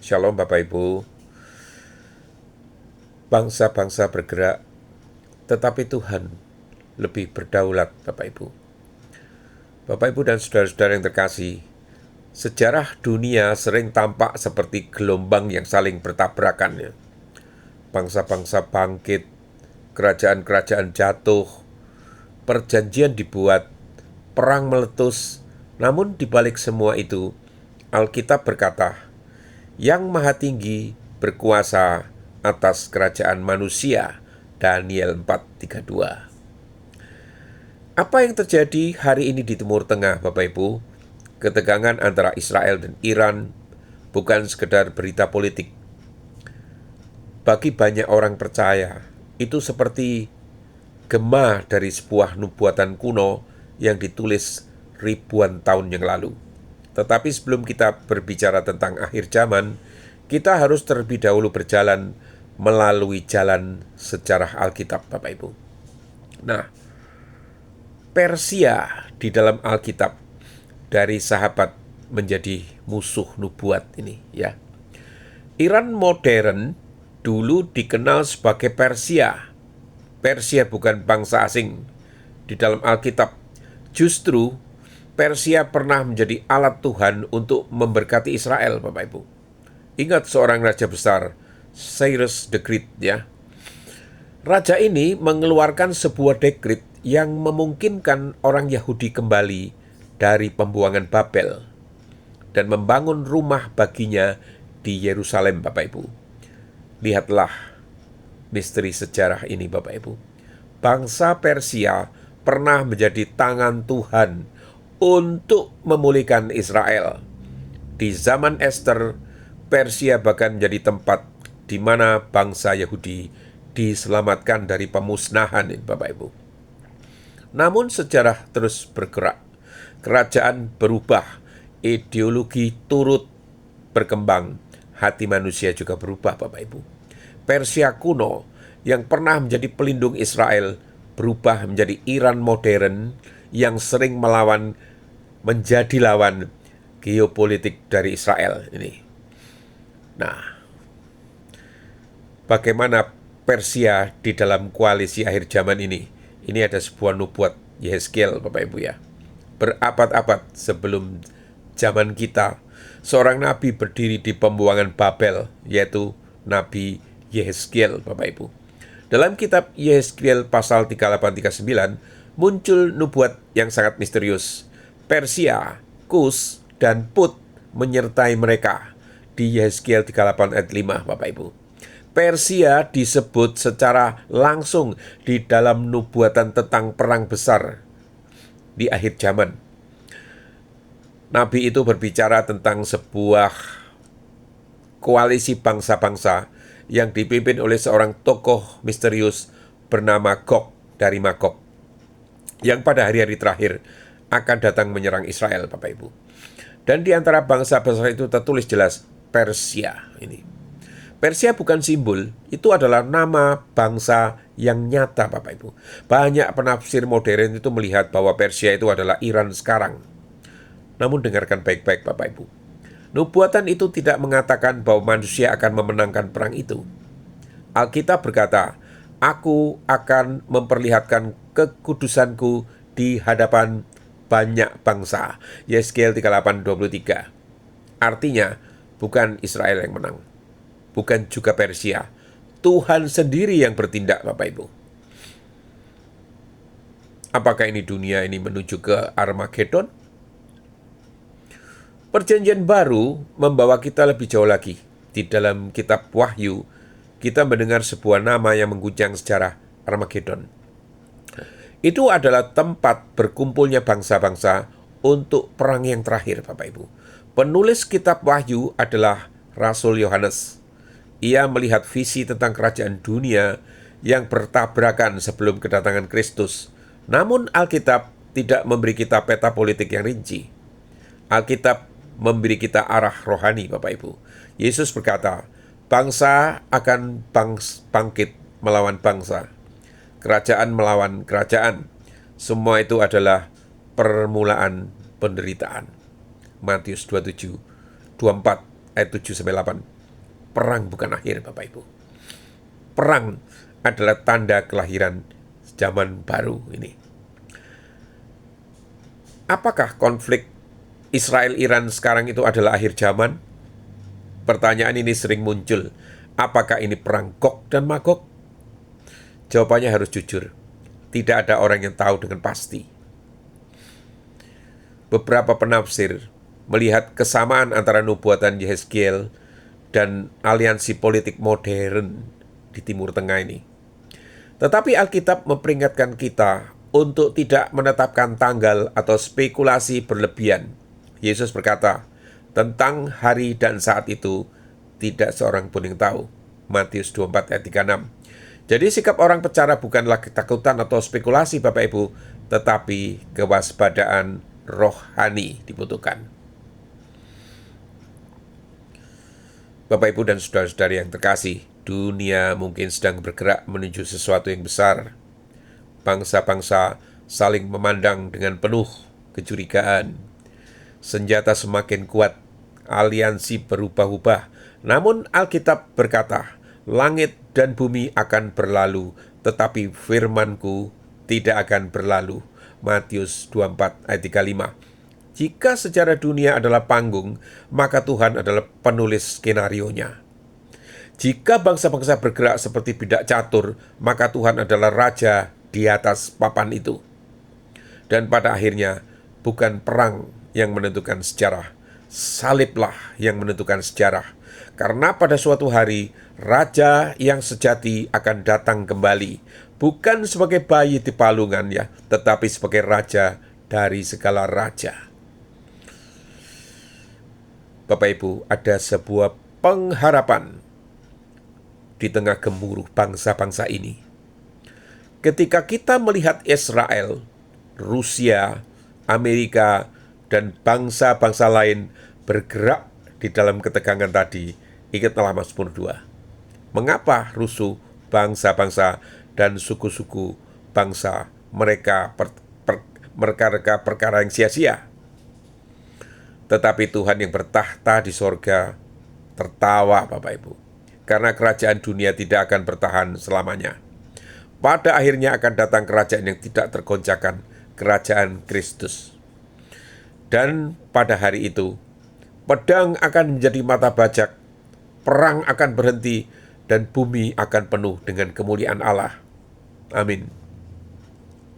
Shalom Bapak Ibu. Bangsa-bangsa bergerak, tetapi Tuhan lebih berdaulat Bapak Ibu. Bapak Ibu dan saudara-saudara yang terkasih, sejarah dunia sering tampak seperti gelombang yang saling bertabrakan ya. Bangsa-bangsa bangkit, kerajaan-kerajaan jatuh, perjanjian dibuat, perang meletus. Namun di balik semua itu, Alkitab berkata, Yang Maha Tinggi berkuasa atas kerajaan manusia. Daniel 4:32. Apa yang terjadi hari ini di Timur Tengah, Bapak Ibu? Ketegangan antara Israel dan Iran bukan sekedar berita politik. Bagi banyak orang percaya, itu seperti gema dari sebuah nubuatan kuno yang ditulis ribuan tahun yang lalu. Tetapi sebelum kita berbicara tentang akhir zaman, kita harus terlebih dahulu berjalan melalui jalan sejarah Alkitab, Bapak Ibu. Nah, Persia di dalam Alkitab dari sahabat menjadi musuh nubuat ini ya. Iran modern dulu dikenal sebagai Persia. Persia bukan bangsa asing di dalam Alkitab. Justru Persia pernah menjadi alat Tuhan untuk memberkati Israel, Bapak Ibu. Ingat seorang raja besar, Cyrus the Great ya. Raja ini mengeluarkan sebuah dekret yang memungkinkan orang Yahudi kembali dari pembuangan Babel dan membangun rumah baginya di Yerusalem, Bapak Ibu. Lihatlah misteri sejarah ini, Bapak Ibu. Bangsa Persia pernah menjadi tangan Tuhan untuk memulihkan Israel. Di zaman Ester, Persia bahkan menjadi tempat di mana bangsa Yahudi diselamatkan dari pemusnahan, Bapak Ibu. Namun sejarah terus bergerak. Kerajaan berubah, ideologi turut berkembang, hati manusia juga berubah, Bapak Ibu. Persia kuno yang pernah menjadi pelindung Israel berubah menjadi Iran modern yang sering menjadi lawan geopolitik dari Israel ini. Nah, bagaimana Persia di dalam koalisi akhir zaman ini? Ini ada sebuah nubuat Yehezkiel, Bapak Ibu ya. Berabad-abad sebelum zaman kita, seorang nabi berdiri di pembuangan Babel, yaitu Nabi Yehezkiel, Bapak Ibu. Dalam kitab Yehezkiel pasal 38-39, muncul nubuat yang sangat misterius. Persia, Kus, dan Put menyertai mereka di Yehezkiel 38 ayat 5, Bapak Ibu. Persia disebut secara langsung di dalam nubuatan tentang perang besar di akhir zaman. Nabi itu berbicara tentang sebuah koalisi bangsa-bangsa yang dipimpin oleh seorang tokoh misterius bernama Gog dari Magog, yang pada hari-hari terakhir akan datang menyerang Israel, Bapak Ibu. Dan di antara bangsa-bangsa itu tertulis jelas Persia ini. Persia bukan simbol, itu adalah nama bangsa yang nyata, Bapak Ibu. Banyak penafsir modern itu melihat bahwa Persia itu adalah Iran sekarang. Namun dengarkan baik-baik, Bapak Ibu. Nubuatan itu tidak mengatakan bahwa manusia akan memenangkan perang itu. Alkitab berkata, Aku akan memperlihatkan kekudusanku di hadapan banyak bangsa. Yehezkiel 38:23. Artinya, bukan Israel yang menang, bukan juga Persia. Tuhan sendiri yang bertindak, Bapak Ibu. Apakah ini dunia ini menuju ke Armageddon? Perjanjian baru membawa kita lebih jauh lagi. Di dalam kitab Wahyu, kita mendengar sebuah nama yang mengguncang sejarah, Armageddon. Itu adalah tempat berkumpulnya bangsa-bangsa untuk perang yang terakhir, Bapak Ibu. Penulis kitab Wahyu adalah Rasul Yohanes. Ia melihat visi tentang kerajaan dunia yang bertabrakan sebelum kedatangan Kristus. Namun Alkitab tidak memberi kita peta politik yang rinci. Alkitab memberi kita arah rohani, Bapak Ibu. Yesus berkata, bangsa akan bangkit melawan bangsa, kerajaan melawan kerajaan. Semua itu adalah permulaan penderitaan. Matius 27:24 ayat 7-8. Perang bukan akhir, Bapak Ibu. Perang adalah tanda kelahiran zaman baru ini. Apakah konflik Israel-Iran sekarang itu adalah akhir zaman? Pertanyaan ini sering muncul. Apakah ini perang Gog dan Magog? Jawabannya harus jujur. Tidak ada orang yang tahu dengan pasti. Beberapa penafsir melihat kesamaan antara nubuatan Yehezkiel dan aliansi politik modern di Timur Tengah ini. Tetapi Alkitab memperingatkan kita untuk tidak menetapkan tanggal atau spekulasi berlebihan. Yesus berkata, tentang hari dan saat itu tidak seorang pun yang tahu. Matius 24 ayat 36. Jadi sikap orang percaya bukanlah ketakutan atau spekulasi, Bapak Ibu, tetapi kewaspadaan rohani dibutuhkan. Bapak Ibu dan saudara-saudari yang terkasih, dunia mungkin sedang bergerak menuju sesuatu yang besar. Bangsa-bangsa saling memandang dengan penuh kecurigaan. Senjata semakin kuat, aliansi berubah-ubah. Namun Alkitab berkata, langit dan bumi akan berlalu, tetapi firman-Ku tidak akan berlalu. Matius 24 ayat 35. Jika sejarah dunia adalah panggung, maka Tuhan adalah penulis skenarionya. Jika bangsa-bangsa bergerak seperti bidak catur, maka Tuhan adalah raja di atas papan itu. Dan pada akhirnya, bukan perang yang menentukan sejarah, saliblah yang menentukan sejarah. Karena pada suatu hari, raja yang sejati akan datang kembali, bukan sebagai bayi di palungan ya, tetapi sebagai raja dari segala raja. Bapak Ibu, ada sebuah pengharapan di tengah gemuruh bangsa-bangsa ini. Ketika kita melihat Israel, Rusia, Amerika, dan bangsa-bangsa lain bergerak di dalam ketegangan tadi, ingatlah Mazmur 2. Mengapa rusuh bangsa-bangsa dan suku-suku bangsa mereka perkara yang sia-sia? Tetapi Tuhan yang bertahta di sorga tertawa, Bapak Ibu, karena kerajaan dunia tidak akan bertahan selamanya. Pada akhirnya akan datang kerajaan yang tidak tergoncangkan, kerajaan Kristus. Dan pada hari itu, pedang akan menjadi mata bajak, perang akan berhenti, dan bumi akan penuh dengan kemuliaan Allah. Amin.